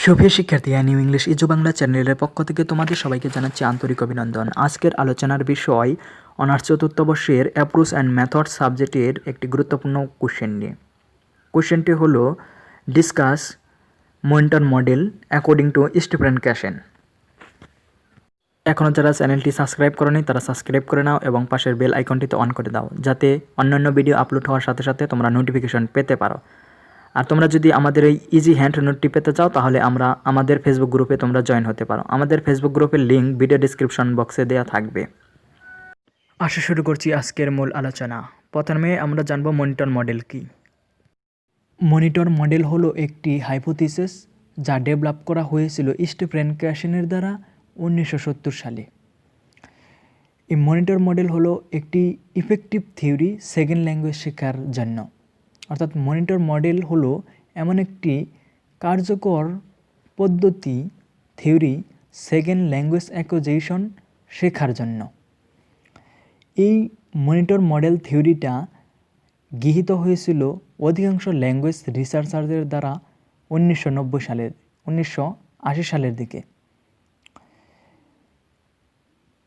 সুপ্রিয় শিক্ষার্থী, new English ইজু Bangla চ্যানেলের পক্ষ থেকে তোমাদের সবাইকে জানাচ্ছি আন্তরিক অভিনন্দন। আজকের আলোচনার বিষয় অনার্স চতুর্থ বর্ষের অ্যাপ্রোচ অ্যান্ড মেথড সাবজেক্টের একটি গুরুত্বপূর্ণ কোশ্চেন নিয়ে। কোশ্চেনটি হলো discuss monitor model according to Stephen Krashen. এখনও যারা চ্যানেলটি সাবস্ক্রাইব করোনি তারা সাবস্ক্রাইব করে নাও এবং পাশের বেল আইকনটিতে অন করে দাও, যাতে অন্যান্য ভিডিও আপলোড হওয়ার সাথে সাথে তোমরা নোটিফিকেশন পেতে পারো। আর তোমরা যদি আমাদের এই ইজি হ্যান্ড নোটটি পেতে চাও তাহলে আমাদের ফেসবুক গ্রুপে তোমরা জয়েন হতে পারো। আমাদের ফেসবুক গ্রুপের লিঙ্ক ভিডিও ডিসক্রিপশন বক্সে দেওয়া থাকবে। আসা শুরু করছি আজকের মূল আলোচনা। প্রথমে আমরা জানব মনিটর মডেল কি। মনিটর মডেল হলো একটি হাইপোথিসিস যা ডেভেলপ করা হয়েছিল স্টিফেন ক্যাশেনের দ্বারা 1970 সালে। এই মনিটর মডেল হলো একটি ইফেক্টিভ থিওরি সেকেন্ড ল্যাঙ্গুয়েজ শেখার জন্য। অর্থাৎ মনিটর মডেল হলো এমন একটি কার্যকর পদ্ধতি থিওরি সেকেন্ড ল্যাঙ্গুয়েজ অ্যাকুইজিশন শেখার জন্য। এই মনিটর মডেল থিওরিটা গৃহীত হয়েছিল অধিকাংশ ল্যাঙ্গুয়েজ রিসার্চারদের দ্বারা 1980 সালের দিকে।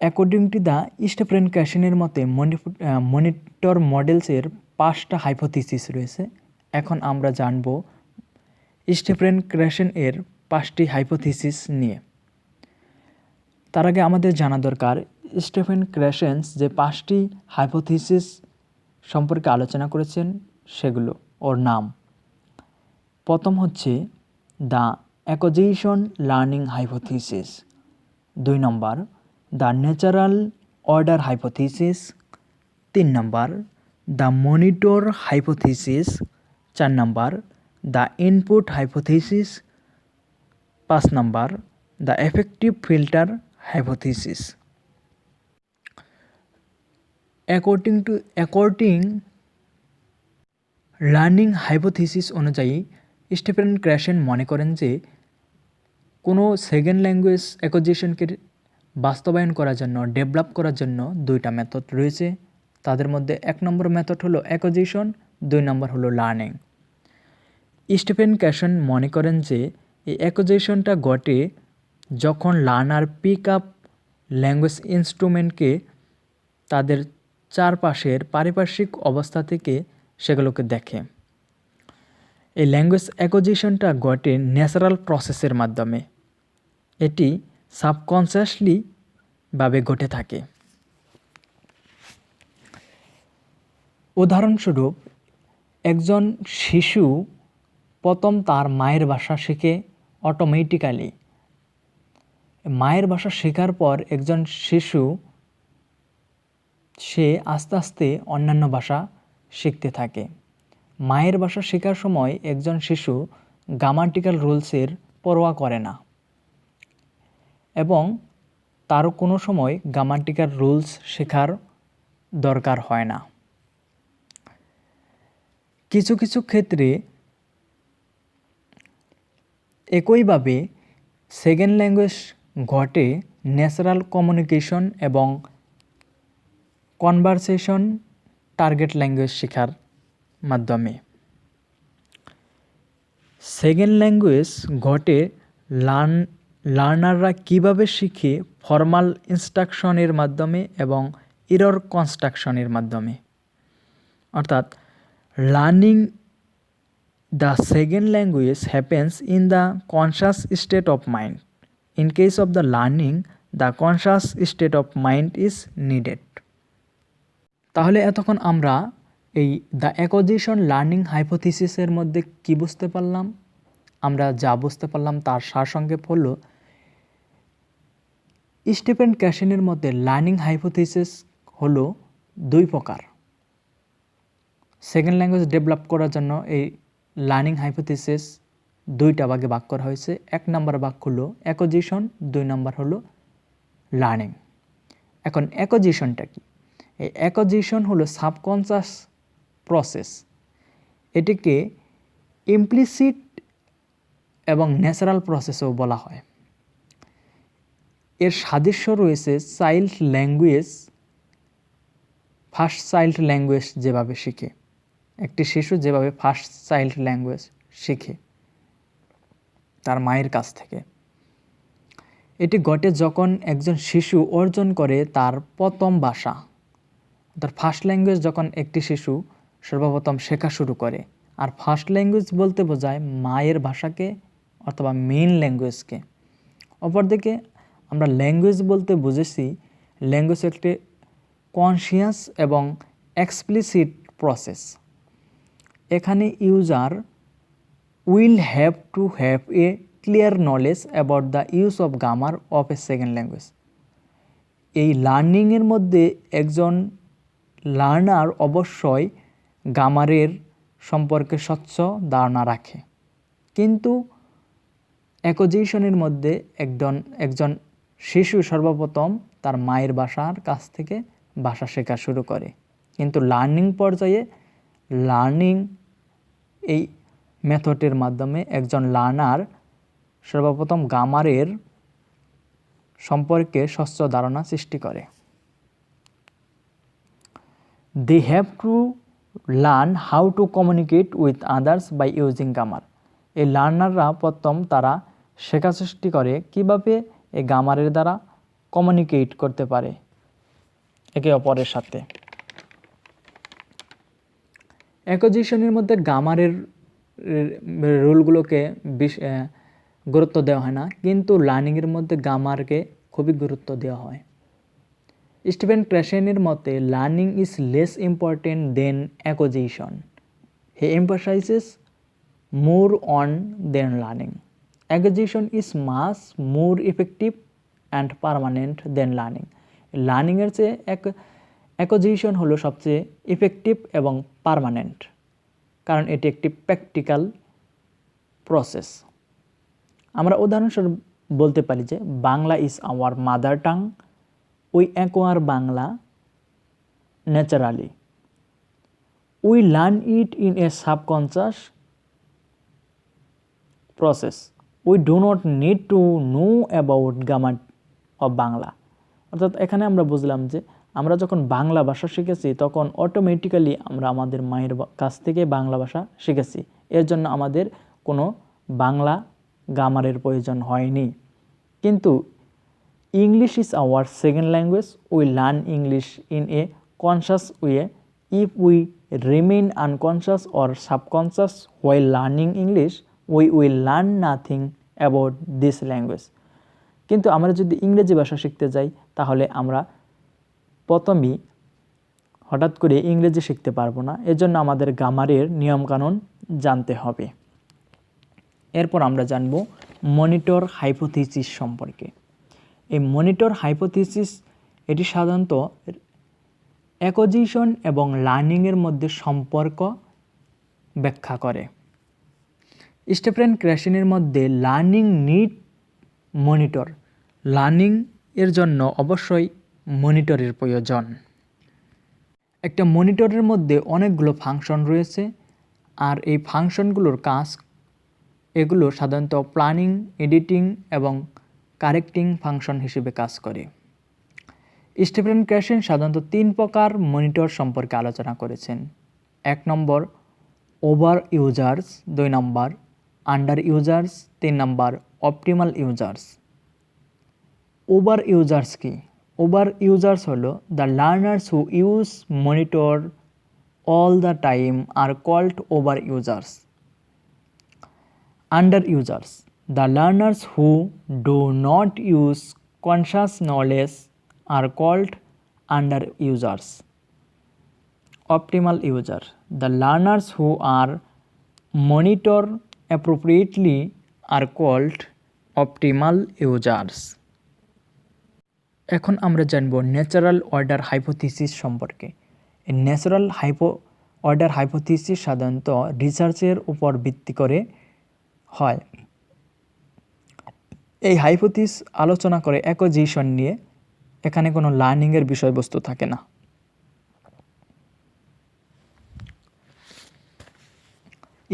অ্যাকর্ডিং টু দ্য স্টিফেন ক্যাশেনের মতে মনিটর মডেলসের 5টা হাইপোথিসিস রয়েছে। এখন আমরা জানব স্টিফেন ক্যাশেন এর 5টি হাইপোথিসিস নিয়ে। তার আগে আমাদের জানা দরকার স্টিফেন ক্যাশেন যে 5টি হাইপোথিসিস সম্পর্কে আলোচনা করেছেন সেগুলো ওর নাম। প্রথম হচ্ছে the acquisition learning hypothesis, 2 number the natural order hypothesis, 3 number the monitor hypothesis, 4 number the input hypothesis, 5 number the effective filter hypothesis. According learning hypothesis অনুযায়ী স্টিফেন ক্যাশেন মনে করেন যে কোনো সেকেন্ড ল্যাঙ্গুয়েজ অ্যাকুইজিশনকে বাস্তবায়ন করার জন্য ডেভেলপ করার জন্য 2টা মেথড রয়েছে। তাদের মধ্যে 1 নম্বর মেথড হলো অ্যাকুইজিশন, 2 নম্বর হলো লার্নিং। স্টিফেন ক্যাশেন মনে করেন যে এই অ্যাকুইজিশনটা ঘটে যখন লার্নার পিক আপ ল্যাঙ্গুয়েজ ইনস্ট্রুমেন্টকে তাদের চারপাশের পারিপার্শ্বিক অবস্থা থেকে সেগুলোকে দেখে। এই ল্যাঙ্গুয়েজ অ্যাকুইজিশনটা ঘটে ন্যাচারাল প্রসেসের মাধ্যমে, এটি সাবকনসিয়াসলি ভাবে ঘটে থাকে। উদাহরণস্বরূপ একজন শিশু প্রথম তার মায়ের ভাষা শেখে অটোমেটিক্যালি। মায়ের ভাষা শেখার পর একজন শিশু সে আস্তে আস্তে অন্যান্য ভাষা শিখতে থাকে। মায়ের ভাষা শেখার সময় একজন শিশু গ্রামাটিক্যাল রুলসের পরোয়া করে না এবং তারও কোনো সময় গ্রামাটিক্যাল রুলস শেখার দরকার হয় না। কিছু কিছু ক্ষেত্রে একইভাবে সেকেন্ড ল্যাঙ্গুয়েজ ঘটে ন্যাচারাল কমিউনিকেশন এবং কনভারসেশন টার্গেট ল্যাঙ্গুয়েজ শেখার মাধ্যমে। সেকেন্ড ল্যাঙ্গুয়েজ ঘটে লার্নাররা কীভাবে শিখে ফর্মাল ইনস্ট্রাকশনের মাধ্যমে এবং এরর কনস্ট্রাকশনের মাধ্যমে। অর্থাৎ learning the second language happens in the conscious state of mind. In case of the learning the conscious state of mind is needed. তাহলে এতক্ষণ আমরা এই দ্য অ্যাকুইজিশন লার্নিং হাইপোথিসিসের মধ্যে কি বুঝতে পারলাম? আমরা যা বুঝতে পারলাম তার সারসংক্ষেপ হলো স্টিফেন ক্যাশেনের মধ্যে লার্নিং হাইপোথিসিস হলো 2 প্রকার। সেকেন্ড ল্যাঙ্গুয়েজ ডেভেলপ করার জন্য এই লার্নিং হাইপোথিসিস 2টা ভাগে ভাগ করা হয়েছে। 1 নম্বর ভাগ হলো অ্যাকুইজিশন, 2 নম্বর হলো লার্নিং। এখন অ্যাকুইজিশনটা কি? এই অ্যাকুইজিশন হলো সাবকনশাস প্রসেস। এটিকে ইমপ্লিসিট এবং ন্যাচারাল প্রসেসও বলা হয়। এর সাদৃশ্য রয়েছে child language, first child language যেভাবে শিখে, একটি শিশু যেভাবে ফার্স্ট চাইল্ড ল্যাঙ্গুয়েজ শিখে। তার মায়ের কাছ থেকে। এটি ঘটে যখন একজন শিশু অর্জন করে তার প্রথম ভাষা, তার ফার্স্ট ল্যাঙ্গুয়েজ, যখন একটি শিশু সর্বপ্রথম শেখা শুরু করে। আর ফার্স্ট ল্যাঙ্গুয়েজ বলতে বোঝায় মায়ের ভাষাকে অথবা মেইন ল্যাঙ্গুয়েজকে। অপরদিকে আমরা ল্যাঙ্গুয়েজ বলতে বুঝেছি ল্যাঙ্গুয়েজ একটি কনসিয়াস এবং এক্সপ্লিসিট প্রসেস। এখানে user will have to have a clear knowledge about the use of grammar of A second language. এই লার্নিংয়ের মধ্যে একজন লার্নার অবশ্যই গ্রামারের সম্পর্কে স্বচ্ছ ধারণা রাখে, কিন্তু অ্যাকুজিশনের মধ্যে একজন শিশু সর্বপ্রথম তার মায়ের ভাষার কাছ থেকে ভাষা শেখা শুরু করে। কিন্তু লার্নিং পর্যায়ে লার্নিং এই মেথডের মাধ্যমে একজন লার্নার সর্বপ্রথম গ্রামারের সম্পর্কে স্বচ্ছ ধারণা সৃষ্টি করে। They have to learn how to communicate with others by using grammar. এই লার্নাররা প্রথম তারা শেখা সৃষ্টি করে কীভাবে এই গ্রামারের দ্বারা কমিউনিকেট করতে পারে একে অপরের সাথে। অ্যাকুজিশনের মধ্যে গ্রামারের রুলগুলোকে গুরুত্ব দেওয়া হয় না, কিন্তু লার্নিংয়ের মধ্যে গ্রামারকে খুবই গুরুত্ব দেওয়া হয়। স্টিফেন ক্র্যাশেনের মতে learning is less important than acquisition. He emphasizes more on than learning. Acquisition is much more effective and permanent than learning. লার্নিংয়ের চেয়ে অ্যাকুজিশন হলো সবচেয়ে ইফেক্টিভ এবং পারমানেন্ট, কারণ এটি একটি প্র্যাকটিক্যাল প্রসেস। আমরা উদাহরণস্বরূপ বলতে পারি যে Bangla is our mother tongue, we acquire Bangla naturally, we learn it in a subconscious process, we do not need to know about grammar of Bangla. অর্থাৎ এখানে আমরা বুঝলাম যে আমরা যখন বাংলা ভাষা শিখেছি তখন অটোমেটিক্যালি আমরা আমাদের মায়ের কাছ থেকে বাংলা ভাষা শিখেছি, এর জন্য আমাদের কোনো বাংলা গ্রামারের প্রয়োজন হয়নি। কিন্তু English is our second language, we learn English in a conscious way. If we remain unconscious or subconscious while learning English, we will learn nothing about this language. কিন্তু আমরা যদি ইংরেজি ভাষা শিখতে যাই তাহলে আমরা প্রথমেই হঠাৎ করে ইংরেজি শিখতে পারবো না, এজন্য আমাদের গ্রামারের নিয়মকানুন জানতে হবে। এরপর আমরা জানব মনিটর হাইপোথিসিস সম্পর্কে। এই মনিটর হাইপোথিসিস এটি সাধারণত অ্যাকুজিশন এবং লার্নিংয়ের মধ্যে সম্পর্ক ব্যাখ্যা করে। স্টিফেন ক্র্যাশেনের মধ্যে লার্নিং নিড মনিটর। লার্নিং এর জন্য অবশ্যই মনিটরের প্রয়োজন। একটা মনিটরের মধ্যে অনেকগুলো ফাংশন রয়েছে, আর এই ফাংশনগুলোর কাজ এগুলো সাধারণত প্ল্যানিং, এডিটিং এবং কারেক্টিং ফাংশন হিসেবে কাজ করে। স্টিফেন ক্র্যাশেন সাধারণত 3 প্রকার মনিটর সম্পর্কে আলোচনা করেছেন। 1 নম্বর ওভার ইউজার্স, 2 নম্বর আন্ডার ইউজার্স, 3 নম্বর অপটিমাল ইউজার্স। ওভার ইউজার্স কি? ওভার ইউজার্স হলো the learners who use monitor all the time are called over users. Under users, the learners who do not use conscious knowledge are called under users. Optimal user, the learners who are monitor appropriately are called optimal users. এখন আমরা জানব natural order hypothesis সম্পর্কে। এই natural order hypothesis সাধারণত রিসার্চের উপর ভিত্তি করে হয়। এই হাইপোথিস আলোচনা করে অ্যাকুজিশন নিয়ে, এখানে কোনো লার্নিংয়ের বিষয়বস্তু থাকে না।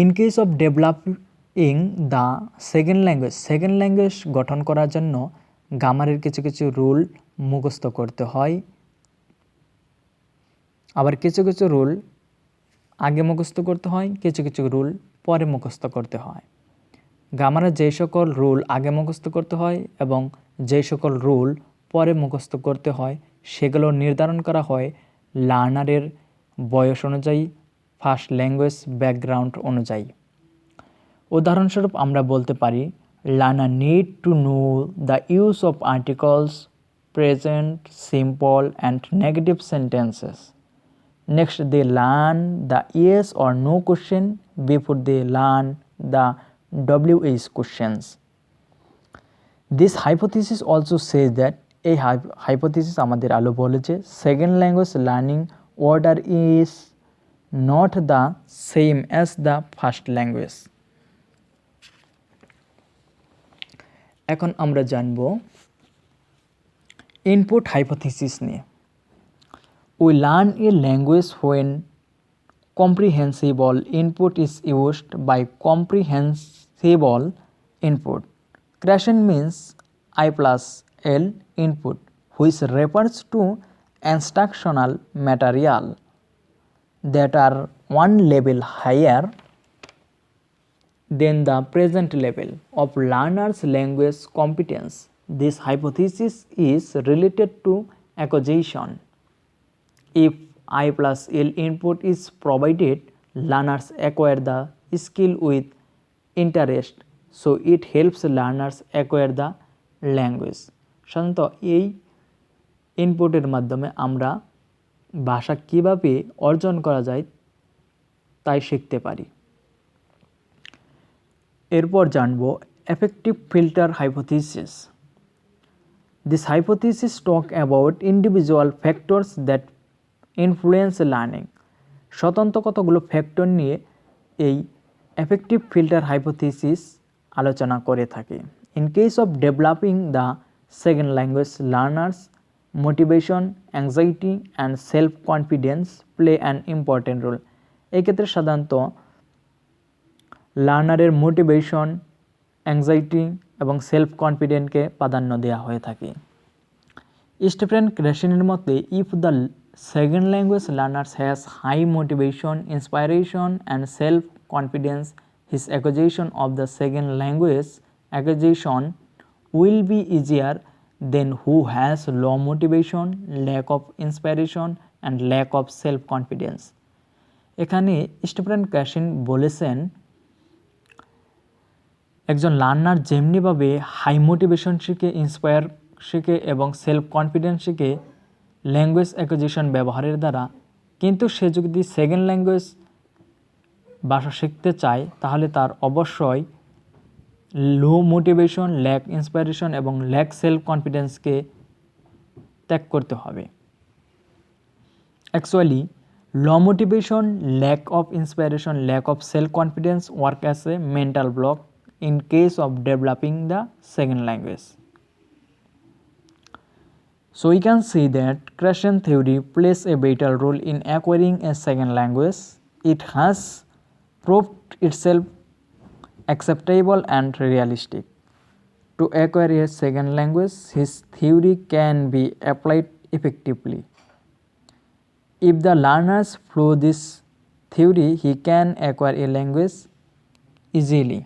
In case of developing the second language গঠন করার জন্য গ্রামারের কিছু কিছু রুল মুখস্থ করতে হয়, আবার কিছু কিছু রুল আগে মুখস্থ করতে হয়, কিছু কিছু রুল পরে মুখস্থ করতে হয়। গ্রামারের যে সকল রুল আগে মুখস্থ করতে হয় এবং যে সকল রুল পরে মুখস্থ করতে হয় সেগুলো নির্ধারণ করা হয় লার্নারের বয়স অনুযায়ী, ফার্স্ট ল্যাঙ্গুয়েজ ব্যাকগ্রাউন্ড অনুযায়ী। উদাহরণস্বরূপ আমরা বলতে পারি learner need to know the use of articles, present, simple and negative sentences. Next, they learn the yes or no question before they learn the WH questions. This hypothesis also says that এই hypothesis আমাদের আলো বলে যে second language learning order is not the same as the first language. এখন আমরা জানব input hypothesis নিয়ে। We learn a language when comprehensible input is used by comprehensible input. Creation means I plus L input, which refers to instructional material that are one level higher than the present level of learner's language competence. This hypothesis is related to acquisition. If I plus L input is provided, learners acquire the skill with interest, so it helps learners acquire the language. সাধারণত এই ইনপুটের মাধ্যমে আমরা ভাষা কিভাবে অর্জন করা যায় তাই শিখতে পারি। এরপর জানব effective filter hypothesis. This hypothesis talk about individual factors that influence learning. স্বতন্ত্র কতগুলো ফ্যাক্টর নিয়ে এই এফেক্টিভ ফিল্টার হাইপোথিসিস আলোচনা করে থাকে। In case of developing the second language learners motivation, anxiety and self confidence play an important role. এক্ষেত্রে সাধারণত লার্নারের মোটিভেশন, অ্যাংজাইটি এবং সেলফ কনফিডেন্সকে প্রাধান্য দেওয়া হয়ে থাকে। স্টিফেন ক্রেশনের মতে if the second language learners has high motivation, inspiration and self-confidence, his acquisition of the second language acquisition will be easier than who has low motivation, lack of inspiration and lack of self-confidence. এখানে Stephen ক্র্যাশন বলেছেন একজন learner যেমনিভাবে high motivation শিখে, inspire শিখে এবং self confidence শিখে language acquisition ব্যবহারের দ্বারা, কিন্তু সে যদি সেকেন্ড ল্যাঙ্গুয়েজ ভাষা শিখতে চায় তাহলে তার অবশ্যই লো মোটিভেশন, ল্যাক ইন্সপাইরেশন এবং ল্যাক সেলফ কনফিডেন্সকে ত্যাগ করতে হবে। Actually low motivation, lack of inspiration, lack of self confidence work as a mental block in case of developing the second language. So we can see that creation theory plays a vital role in acquiring a second language. It has proved itself acceptable and realistic. To acquire a second language, his theory can be applied effectively. If the learners follow this theory, he can acquire a language easily.